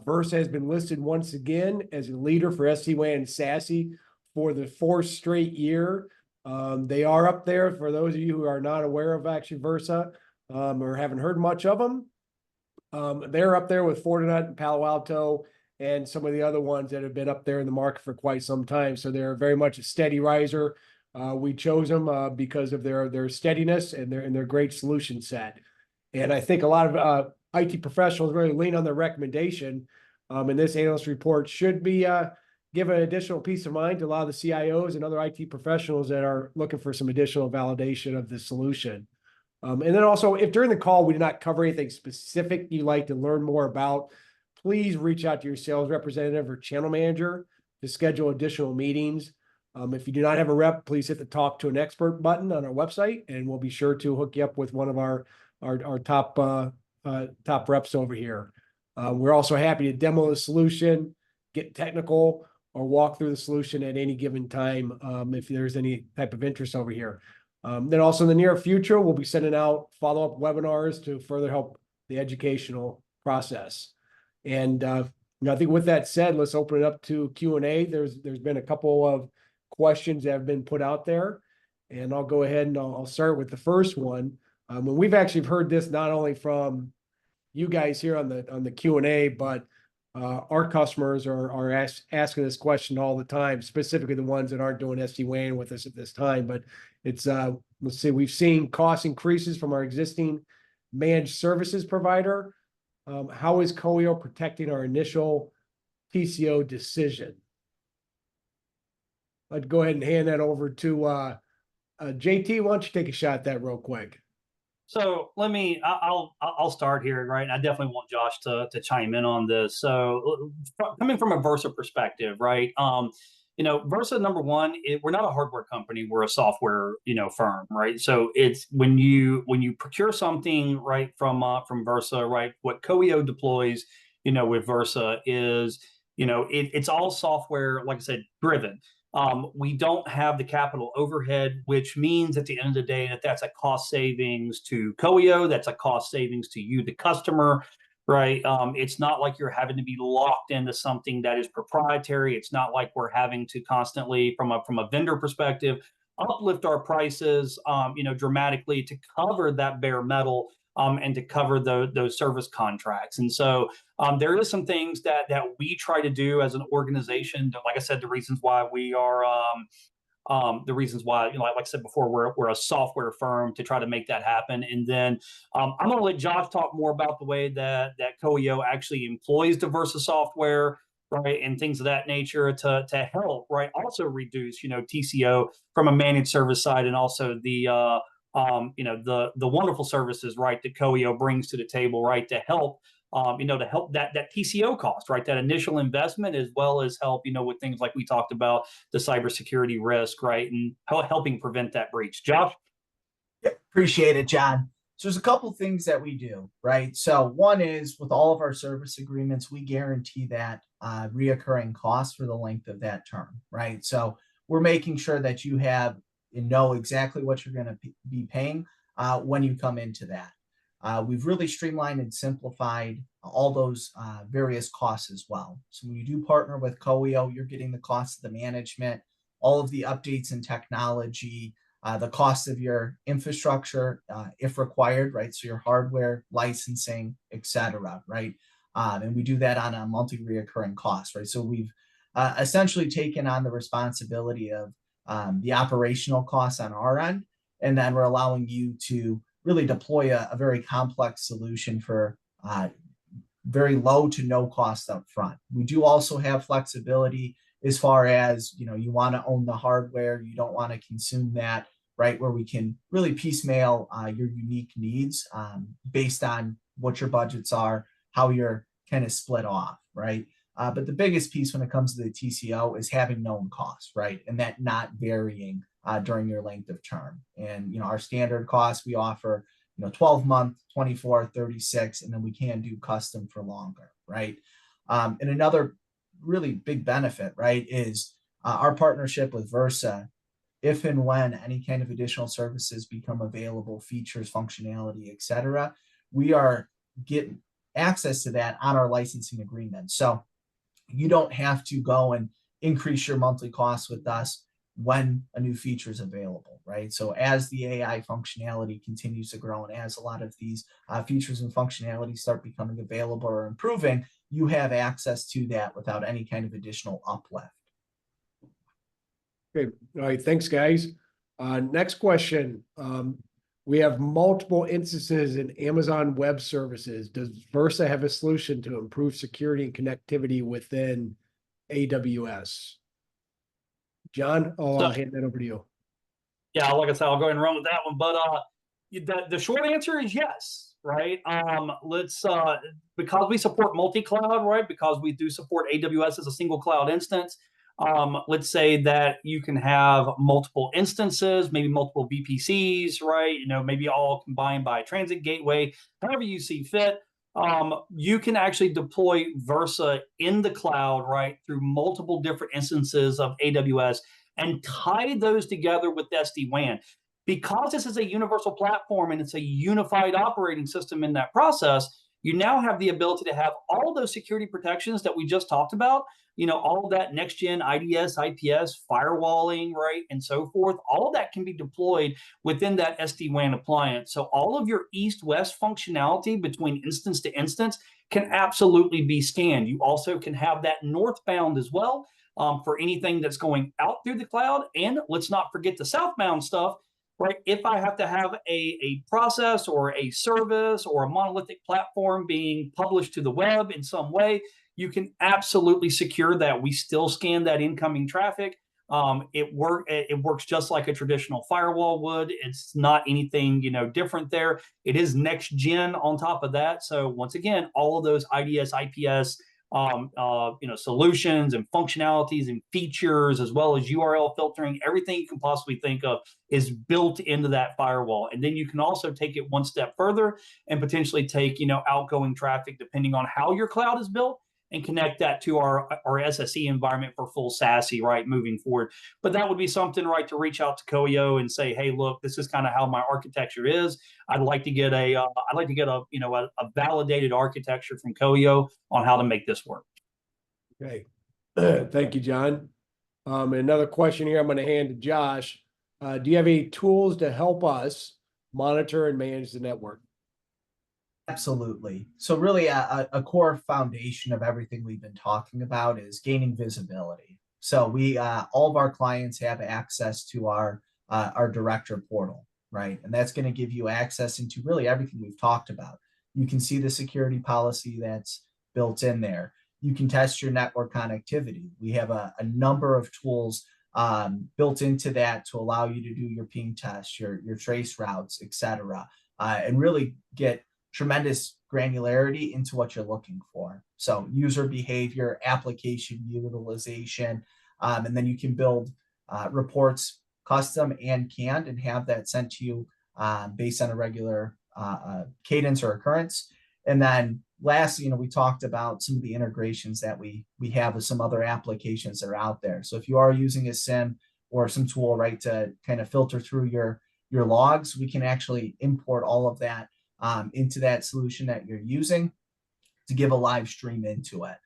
Versa has been listed once again as a leader for SD-WAN and SASE for the 4th straight year. They are up there. For those of you who are not aware of actually Versa or haven't heard much of them, they're up there with Fortinet and Palo Alto and some of the other ones that have been up there in the market for quite some time. So they're very much a steady riser. We chose them because of their steadiness and their great solution set. And I think a lot of IT professionals really lean on their recommendation. And this analyst report should be give an additional peace of mind to a lot of the CIOs and other IT professionals that are looking for some additional validation of the solution. And then also, if during the call we did not cover anything specific you'd like to learn more about, please reach out to your sales representative or channel manager to schedule additional meetings. If you do not have a rep, please hit the Talk to an Expert button on our website, and we'll be sure to hook you up with one of our top reps over here. We're also happy to demo the solution, get technical, or walk through the solution at any given time if there's any type of interest over here. Then also in the near future, we'll be sending out follow-up webinars to further help the educational process. And I think with that said, let's open it up to Q&A. There's been a couple of questions that have been put out there, and I'll go ahead and I'll start with the first one. And we've actually heard this not only from you guys here on the Q&A, but our customers are asking this question all the time, specifically the ones that aren't doing SD-WAN with us at this time. But it's let's see, we've seen cost increases from our existing managed services provider. How is Coeo protecting our initial TCO decision? I'd go ahead and hand that over to JT. Why don't you take a shot at that real quick? So I'll start here, right? And I definitely want Josh to chime in on this. So coming from a Versa perspective, right? Versa, number one, we're not a hardware company, we're a software, firm, right? So it's when you procure something, right, from Versa, right, what Coeo deploys, with Versa is, it's all software, like I said, driven. We don't have the capital overhead, which means at the end of the day that's a cost savings to Coeo, that's a cost savings to you, the customer, right? It's not like you're having to be locked into something that is proprietary. It's not like we're having to constantly, from a vendor perspective, uplift our prices, dramatically to cover that bare metal and to cover those service contracts. And so there is some things that we try to do as an organization. Like I said, the reasons why we are, like I said before, we're a software firm to try to make that happen. And then I'm going to let Josh talk more about the way that Coeo actually employs the Versa software, right, and things of that nature to help, right, also reduce, TCO from a managed service side, and also the wonderful services, right, that Coeo brings to the table, right, to help, to help that TCO cost, right, that initial investment, as well as help, with things like we talked about, the cybersecurity risk, right, and helping prevent that breach. Josh? Yeah, appreciate it, John. So there's a couple things that we do, right? So one is with all of our service agreements, we guarantee that reoccurring costs for the length of that term, right? So we're making sure that you have and know exactly what you're going to be paying when you come into that. We've really streamlined and simplified all those various costs as well. So when you do partner with Coeo, you're getting the cost of the management, all of the updates in technology, the cost of your infrastructure, if required, right? So your hardware, licensing, etc., right? And we do that on a monthly reoccurring cost, right? So we've essentially taken on the responsibility of the operational costs on our end, and then we're allowing you to really deploy a very complex solution for very low to no cost up front. We do also have flexibility as far as, you want to own the hardware, you don't want to consume that, right? Where we can really piecemeal your unique needs based on what your budgets are, how you're kind of split off, right? But the biggest piece when it comes to the TCO is having known costs, right? And that not varying during your length of term. And, our standard costs we offer, 12-month, 24, 36, and then we can do custom for longer, right? And another really big benefit, right, is our partnership with Versa. If and when any kind of additional services become available, features, functionality, etc., we are getting access to that on our licensing agreement. So you don't have to go and increase your monthly costs with us when a new feature is available, right? So as the AI functionality continues to grow and as a lot of these features and functionalities start becoming available or improving, you have access to that without any kind of additional uplift. Okay, all right, thanks, guys. Next question. We have multiple instances in Amazon Web Services. Does Versa have a solution to improve security and connectivity within AWS? John, I'll hand that over to you. Yeah, like I said, I'll go ahead and run with that one. But the short answer is yes, right? Let's because we support multi-cloud, right? Because we do support AWS as a single cloud instance. Let's say that you can have multiple instances, maybe multiple VPCs, right? Maybe all combined by a transit gateway, however you see fit. You can actually deploy Versa in the cloud, right, through multiple different instances of AWS and tie those together with SD-WAN. Because this is a universal platform and it's a unified operating system in that process, you now have the ability to have all those security protections that we just talked about, all of that next-gen IDS, IPS, firewalling, right, and so forth. All of that can be deployed within that SD-WAN appliance. So all of your east-west functionality between instance to instance can absolutely be scanned. You also can have that northbound as well for anything that's going out through the cloud. And let's not forget the southbound stuff. Right? If I have to have a process or a service or a monolithic platform being published to the web in some way, you can absolutely secure that. We still scan that incoming traffic. It works just like a traditional firewall would. It's not anything different there. It is next gen on top of that. So once again, all of those IDS, IPS solutions and functionalities and features, as well as URL filtering, everything you can possibly think of is built into that firewall. And then you can also take it one step further and potentially take, outgoing traffic, depending on how your cloud is built, and connect that to our SSE environment for full SASE, right, moving forward. But that would be something, right, to reach out to Coeo and say, hey, look, this is kind of how my architecture is. I'd like to get a validated architecture from Coeo on how to make this work. Okay, thank you, John. Another question here I'm going to hand to Josh. Do you have any tools to help us monitor and manage the network? Absolutely. So really a core foundation of everything we've been talking about is gaining visibility. So we all of our clients have access to our director portal, right? And that's going to give you access into really everything we've talked about. You can see the security policy that's built in there. You can test your network connectivity. We have a number of tools built into that to allow you to do your ping tests, your trace routes, etc., and really get tremendous granularity into what you're looking for. So user behavior, application utilization, and then you can build reports custom and canned and have that sent to you based on a regular cadence or occurrence. And then lastly, we talked about some of the integrations that we have with some other applications that are out there. So if you are using a SIM or some tool, right, to kind of filter through your logs, we can actually import all of that into that solution that you're using to give a live stream into it.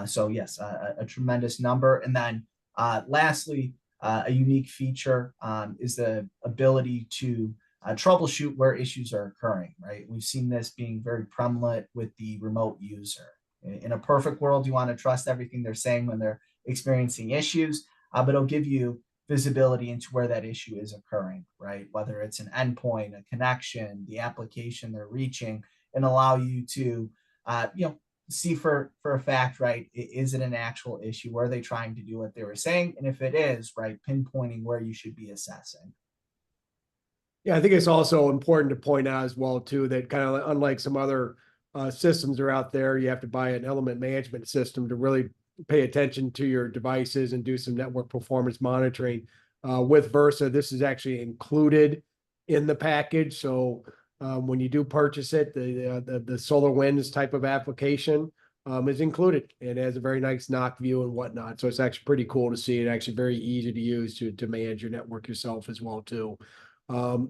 So yes, a tremendous number. And then lastly, a unique feature is the ability to troubleshoot where issues are occurring, right? We've seen this being very prevalent with the remote user. In a perfect world, you want to trust everything they're saying when they're experiencing issues, but it'll give you visibility into where that issue is occurring, right? Whether it's an endpoint, a connection, the application they're reaching, and allow you to, see for a fact, right, is it an actual issue? Were they trying to do what they were saying? And if it is, right, pinpointing where you should be assessing. Yeah, I think it's also important to point out as well too that kind of unlike some other systems are out there, you have to buy an element management system to really pay attention to your devices and do some network performance monitoring. With Versa, this is actually included in the package. So when you do purchase it, the SolarWinds type of application is included and has a very nice knock view and whatnot. So it's actually pretty cool to see it. Actually very easy to use to manage your network yourself as well too.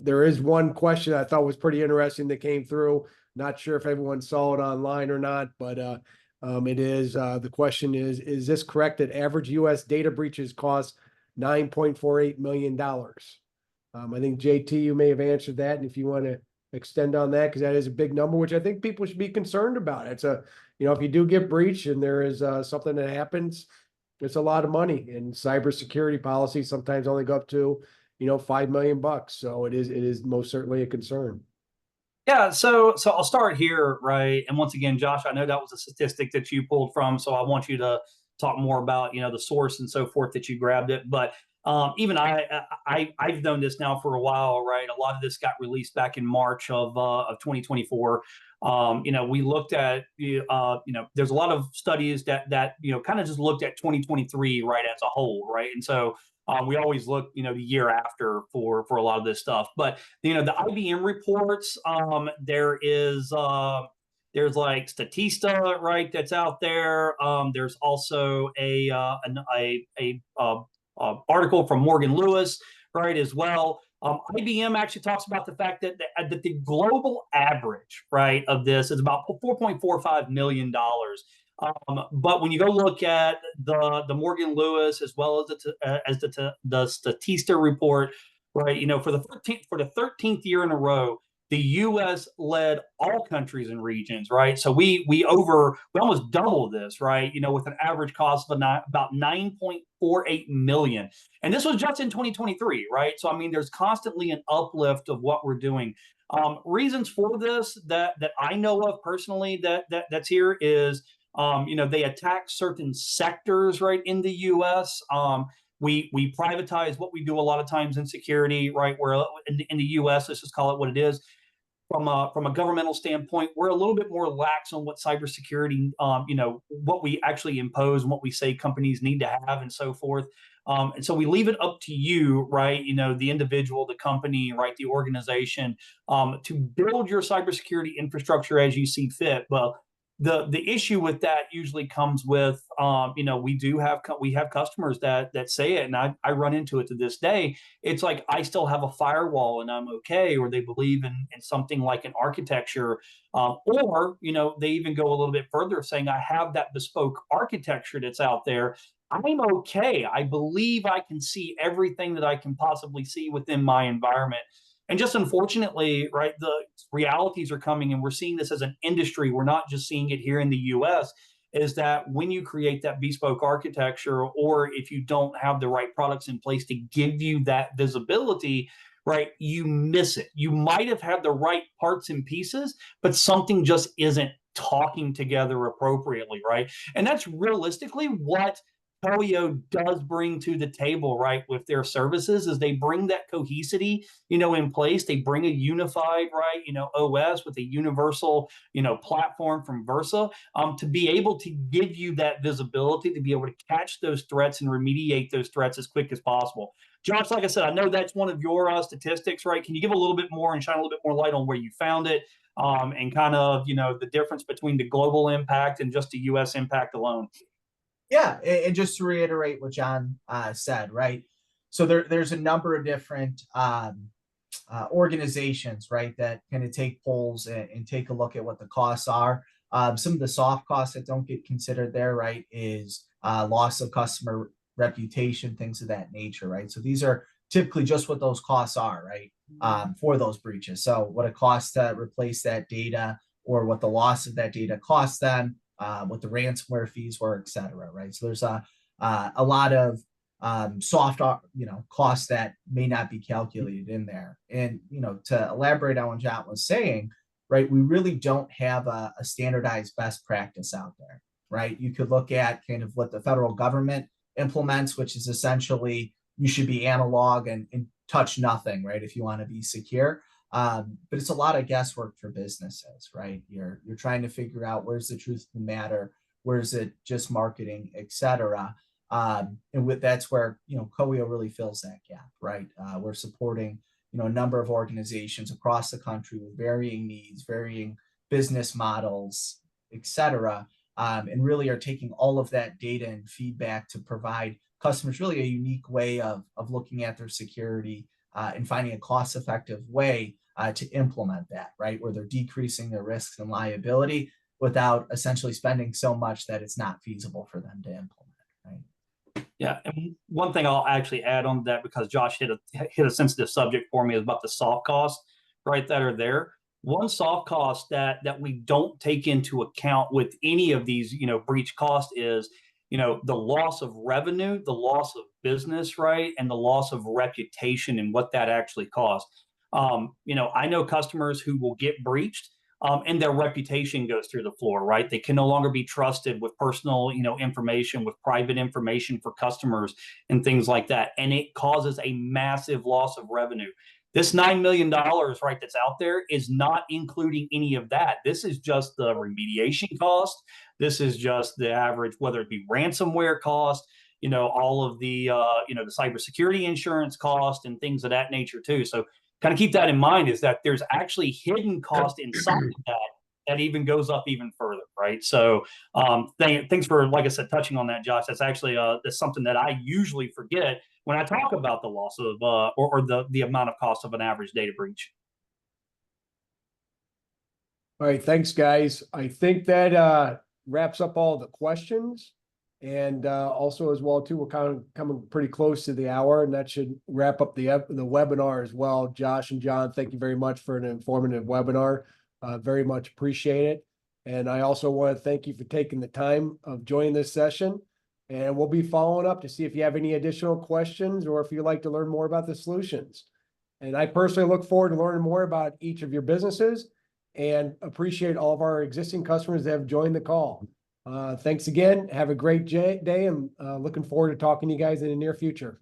There is one question I thought was pretty interesting that came through. Not sure if everyone saw it online or not, but it is the question is this correct that average US data breaches cost $9.48 million? I think JT, you may have answered that. And if you want to extend on that, because that is a big number, which I think people should be concerned about. It's a, if you do get breached and there is something that happens, it's a lot of money, and cybersecurity policies sometimes only go up to, $5 million. So it is most certainly a concern. Yeah, so I'll start here, right? And once again, Josh, I know that was a statistic that you pulled from, so I want you to talk more about, the source and so forth that you grabbed it. But even I've known this now for a while, right? A lot of this got released back in March of 2024. We looked at there's a lot of studies that kind of just looked at 2023, right, as a whole, right? And so we always look, the year after for a lot of this stuff. But the IBM reports, there's like Statista, right, that's out there. There's also an article from Morgan Lewis, right, as well. IBM actually talks about the fact that the global average, right, of this is about $4.45 million. But when you go look at the Morgan Lewis as well as the Statista report, right? For the 13th year in a row, the U.S. led all countries and regions, right? So we almost double this, right? With an average cost of about 9.48 million, and this was just in 2023, right? So I mean, there's constantly an uplift of what we're doing. Reasons for this that I know of personally that's here is. They attack certain sectors, right, in the U.S. We privatize what we do a lot of times in security, right? Where in the U.S., let's just call it what it is. From a governmental standpoint, we're a little bit more lax on what cybersecurity, what we actually impose and what we say companies need to have and so forth. And so we leave it up to you, right? The individual, the company, right, the organization, to build your cybersecurity infrastructure as you see fit. Well, the issue with that usually comes with we have customers that say it, and I run into it to this day. It's like I still have a firewall and I'm okay, or they believe in something like an architecture, or they even go a little bit further, saying I have that bespoke architecture that's out there. I'm okay. I believe I can see everything that I can possibly see within my environment. And just unfortunately, right, the realities are coming, and we're seeing this as an industry. We're not just seeing it here in the US, is that when you create that bespoke architecture, or if you don't have the right products in place to give you that visibility, right, you miss it. You might have had the right parts and pieces, but something just isn't talking together appropriately, right? And that's realistically what Coeo does bring to the table, right, with their services, is they bring that cohesivity, in place. They bring a unified, right, OS with a universal, platform from Versa, to be able to give you that visibility, to be able to catch those threats and remediate those threats as quick as possible. Josh, like I said, I know that's one of your statistics, right? Can you give a little bit more and shine a little bit more light on where you found it, and kind of, the difference between the global impact and just the U.S. impact alone? Yeah, and just to reiterate what John said, right? So there's a number of different organizations, right, that kind of take polls and take a look at what the costs are. Some of the soft costs that don't get considered there, right, is loss of customer reputation, things of that nature, right? So these are typically just what those costs are, right, for those breaches. So what it costs to replace that data, or what the loss of that data costs them, what the ransomware fees were, et cetera, right? So there's a lot of soft, costs that may not be calculated in there. And, to elaborate on what John was saying, right? We really don't have a standardized best practice out there, right? You could look at kind of what the federal government implements, which is essentially you should be analog and touch nothing, right? If you want to be secure. But it's a lot of guesswork for businesses, right? You're trying to figure out where's the truth of the matter, where's it just marketing, et cetera. That's where, Coeo really fills that gap, right? We're supporting, a number of organizations across the country with varying needs, varying business models, et cetera, and really are taking all of that data and feedback to provide customers really a unique way of looking at their security and finding a cost-effective way to implement that, right? Where they're decreasing their risks and liability without essentially spending so much that it's not feasible for them to implement, right? Yeah, and one thing I'll actually add on to that, because Josh hit a sensitive subject for me, is about the soft costs, right, that are there. One soft cost that we don't take into account with any of these, breach costs is, the loss of revenue, the loss of business, right, and the loss of reputation and what that actually costs. I know customers who will get breached, and their reputation goes through the floor, right? They can no longer be trusted with personal, information, with private information for customers and things like that. And it causes a massive loss of revenue. This $9 million, right, that's out there is not including any of that. This is just the remediation cost. This is just the average, whether it be ransomware cost, all of the, the cybersecurity insurance cost and things of that nature too. So kind of keep that in mind, is that there's actually hidden cost inside of that even goes up even further, right? So thanks for, like I said, touching on that, Josh. That's actually that's something that I usually forget when I talk about the loss of or the amount of cost of an average data breach. All right, thanks, guys. I think that wraps up all the questions. And also as well, too, we're kind of coming pretty close to the hour, and that should wrap up the webinar as well. Josh and John, thank you very much for an informative webinar. Very much appreciate it. And I also want to thank you for taking the time of joining this session. And we'll be following up to see if you have any additional questions or if you'd like to learn more about the solutions. And I personally look forward to learning more about each of your businesses and appreciate all of our existing customers that have joined the call. Thanks again. Have a great day, and looking forward to talking to you guys in the near future.